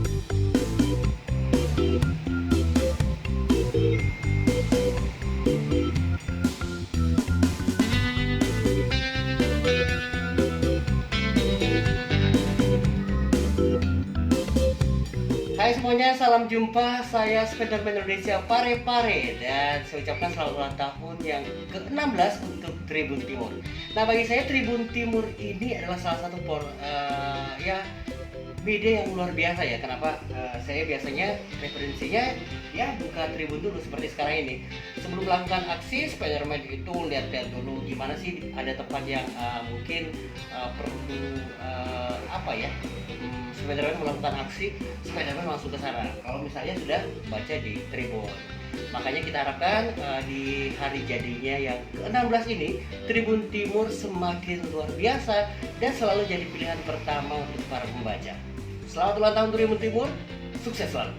Hai semuanya, salam jumpa. Saya Spiderman Indonesia Pare-Pare dan saya ucapkan selamat ulang tahun yang ke-16 untuk Tribun Timur. Nah, bagi saya Tribun Timur ini adalah salah satu media yang luar biasa ya. Kenapa? Saya biasanya referensinya ya buka Tribun dulu seperti sekarang ini. Sebelum melakukan aksi, Spiderman itu lihat-lihat dulu gimana sih ada tempat yang mungkin perlu Spiderman melakukan aksi, Spiderman langsung ke sana. Kalau misalnya sudah baca di Tribun. Makanya kita harapkan di hari jadinya yang ke-16 ini Tribun Timur semakin luar biasa dan selalu jadi pilihan pertama untuk para pembaca. Selamat ulang tahun Tribun Timur, sukses selalu.